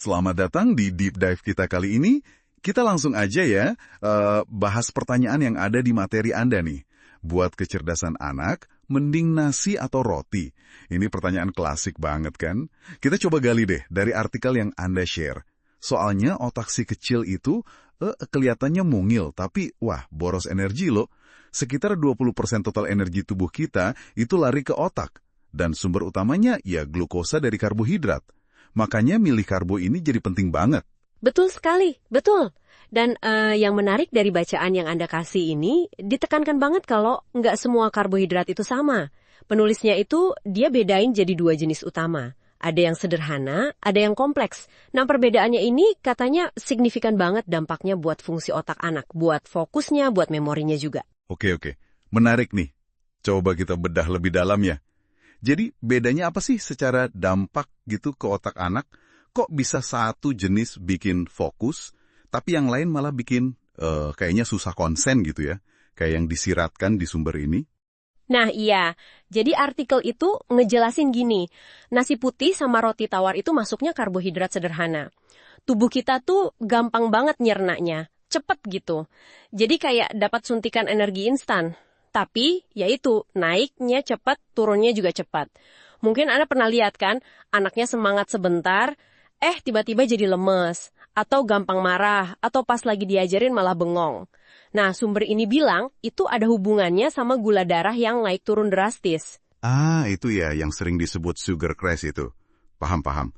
Selamat datang di Deep Dive kita kali ini. Kita langsung aja ya, bahas pertanyaan yang ada di materi Anda nih. Buat kecerdasan anak, mending nasi atau roti? Ini pertanyaan klasik banget kan? Kita coba gali deh dari artikel yang Anda share. Soalnya otak si kecil itu kelihatannya mungil, tapi wah boros energi loh. Sekitar 20% total energi tubuh kita itu lari ke otak. Dan sumber utamanya ya glukosa dari karbohidrat. Makanya milih karbo ini jadi penting banget. Betul sekali, betul. Dan yang menarik dari bacaan yang Anda kasih ini, ditekankan banget kalau nggak semua karbohidrat itu sama. Penulisnya itu, dia bedain jadi 2 jenis utama. Ada yang sederhana, ada yang kompleks. Nah, perbedaannya ini katanya signifikan banget dampaknya buat fungsi otak anak, buat fokusnya, buat memorinya juga. Oke. Menarik nih. Coba kita bedah lebih dalam ya. Jadi, bedanya apa sih secara dampak gitu ke otak anak? Kok bisa satu jenis bikin fokus, tapi yang lain malah bikin kayaknya susah konsen gitu ya? Kayak yang disiratkan di sumber ini. Nah iya, jadi artikel itu ngejelasin gini, nasi putih sama roti tawar itu masuknya karbohidrat sederhana. Tubuh kita tuh gampang banget nyernanya, cepet gitu. Jadi kayak dapat suntikan energi instan. Tapi, yaitu naiknya cepat, turunnya juga cepat. Mungkin Anda pernah lihat kan, anaknya semangat sebentar, tiba-tiba jadi lemes, atau gampang marah, atau pas lagi diajarin malah bengong. Nah, sumber ini bilang itu ada hubungannya sama gula darah yang naik turun drastis. Ah, itu ya yang sering disebut sugar crash itu. Paham.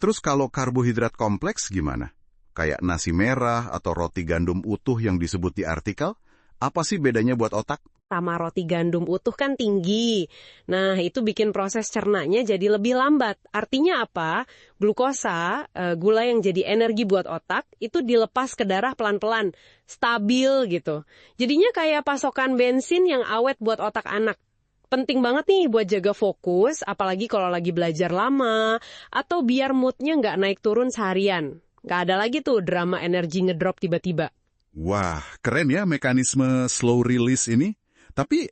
Terus kalau karbohidrat kompleks gimana? Kayak nasi merah atau roti gandum utuh yang disebut di artikel? Apa sih bedanya buat otak? Sama roti gandum utuh kan tinggi. Nah, itu bikin proses cernanya jadi lebih lambat. Artinya apa? Glukosa, gula yang jadi energi buat otak, itu dilepas ke darah pelan-pelan. Stabil gitu. Jadinya kayak pasokan bensin yang awet buat otak anak. Penting banget nih buat jaga fokus, apalagi kalau lagi belajar lama, atau biar moodnya nggak naik turun seharian. Nggak ada lagi tuh drama energi ngedrop tiba-tiba. Wah, keren ya mekanisme slow release ini. Tapi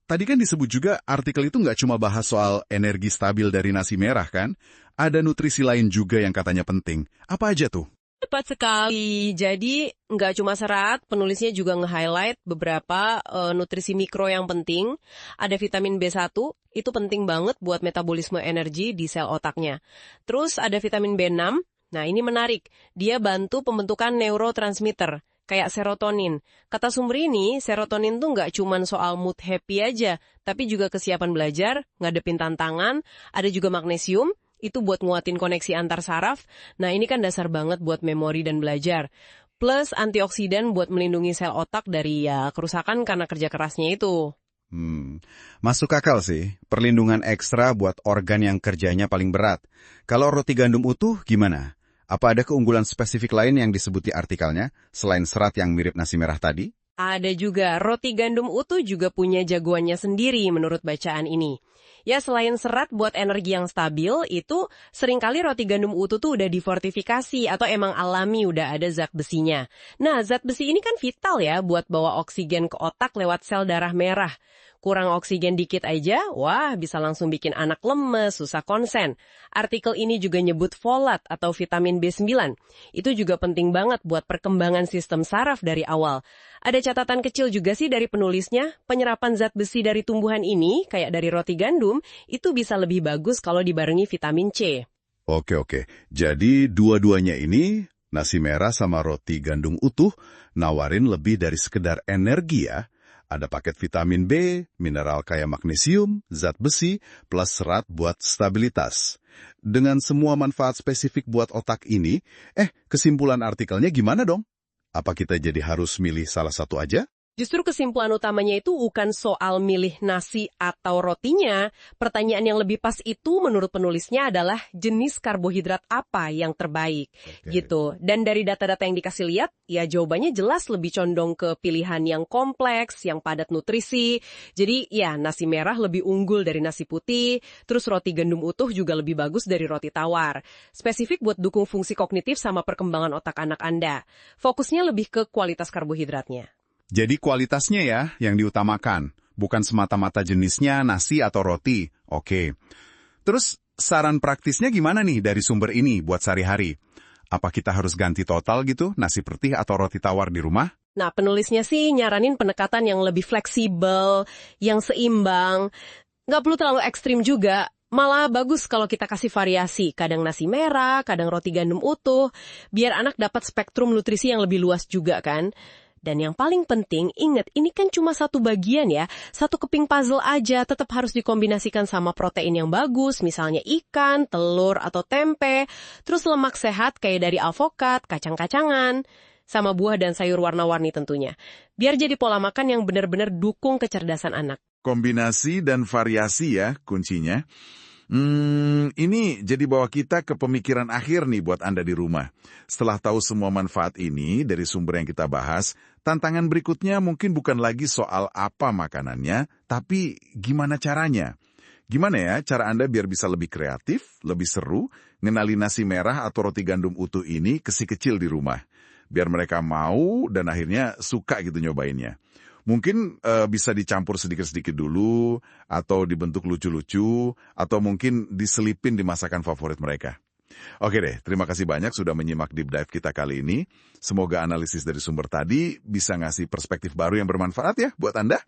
tadi kan disebut juga artikel itu nggak cuma bahas soal energi stabil dari nasi merah kan? Ada nutrisi lain juga yang katanya penting. Apa aja tuh? Tepat sekali. Jadi nggak cuma serat, penulisnya juga nge-highlight beberapa nutrisi mikro yang penting. Ada vitamin B1, itu penting banget buat metabolisme energi di sel otaknya. Terus ada vitamin B6, nah ini menarik. Dia bantu pembentukan neurotransmitter. Kayak serotonin. Kata sumber ini, serotonin tuh nggak cuma soal mood happy aja, tapi juga kesiapan belajar, ngadepin tantangan, ada juga magnesium, itu buat nguatin koneksi antar saraf. Nah ini kan dasar banget buat memori dan belajar. Plus antioksidan buat melindungi sel otak dari kerusakan karena kerja kerasnya itu. Masuk akal sih, perlindungan ekstra buat organ yang kerjanya paling berat. Kalau roti gandum utuh gimana? Apa ada keunggulan spesifik lain yang disebut di artikelnya, selain serat yang mirip nasi merah tadi? Ada juga, roti gandum utuh juga punya jagoannya sendiri menurut bacaan ini. Ya selain serat buat energi yang stabil, itu seringkali roti gandum utuh tuh udah difortifikasi atau emang alami udah ada zat besinya. Nah zat besi ini kan vital ya buat bawa oksigen ke otak lewat sel darah merah. Kurang oksigen dikit aja, wah bisa langsung bikin anak lemes, susah konsen. Artikel ini juga nyebut folat atau vitamin B9. Itu juga penting banget buat perkembangan sistem saraf dari awal. Ada catatan kecil juga sih dari penulisnya, penyerapan zat besi dari tumbuhan ini, kayak dari roti gandum, itu bisa lebih bagus kalau dibarengi vitamin C. Oke. Jadi dua-duanya ini, nasi merah sama roti gandum utuh, nawarin lebih dari sekedar energi ya. Ada paket vitamin B, mineral kayak magnesium, zat besi, plus serat buat stabilitas. Dengan semua manfaat spesifik buat otak ini, kesimpulan artikelnya gimana dong? Apa kita jadi harus milih salah satu aja? Justru kesimpulan utamanya itu bukan soal milih nasi atau rotinya. Pertanyaan yang lebih pas itu menurut penulisnya adalah jenis karbohidrat apa yang terbaik. Gitu. Dan dari data-data yang dikasih lihat, ya jawabannya jelas lebih condong ke pilihan yang kompleks, yang padat nutrisi. Jadi ya nasi merah lebih unggul dari nasi putih, terus roti gandum utuh juga lebih bagus dari roti tawar. Spesifik buat dukung fungsi kognitif sama perkembangan otak anak Anda. Fokusnya lebih ke kualitas karbohidratnya. Jadi kualitasnya ya yang diutamakan, bukan semata-mata jenisnya nasi atau roti. Oke. Terus Saran praktisnya gimana nih dari sumber ini buat sehari-hari? Apa kita harus ganti total gitu, nasi putih atau roti tawar di rumah? Nah, penulisnya sih nyaranin pendekatan yang lebih fleksibel, yang seimbang. Nggak perlu terlalu ekstrim juga. Malah bagus kalau kita kasih variasi, kadang nasi merah, kadang roti gandum utuh, biar anak dapat spektrum nutrisi yang lebih luas juga kan. Dan yang paling penting, ingat, ini kan cuma satu bagian ya, satu keping puzzle aja, tetap harus dikombinasikan sama protein yang bagus, misalnya ikan, telur, atau tempe, terus lemak sehat kayak dari alpukat, kacang-kacangan, sama buah dan sayur warna-warni tentunya. Biar jadi pola makan yang benar-benar dukung kecerdasan anak. Kombinasi dan variasi ya kuncinya. Ini jadi bawa kita ke pemikiran akhir nih buat Anda di rumah. Setelah tahu semua manfaat ini dari sumber yang kita bahas, tantangan berikutnya mungkin bukan lagi soal apa makanannya, tapi gimana caranya. Gimana ya cara Anda biar bisa lebih kreatif, lebih seru, ngenalin nasi merah atau roti gandum utuh ini ke si kecil di rumah. Biar mereka mau dan akhirnya suka gitu nyobainnya. Mungkin bisa dicampur sedikit-sedikit dulu, atau dibentuk lucu-lucu, atau mungkin diselipin di masakan favorit mereka. Oke deh, terima kasih banyak sudah menyimak Deep Dive kita kali ini. Semoga analisis dari sumber tadi bisa ngasih perspektif baru yang bermanfaat ya buat Anda.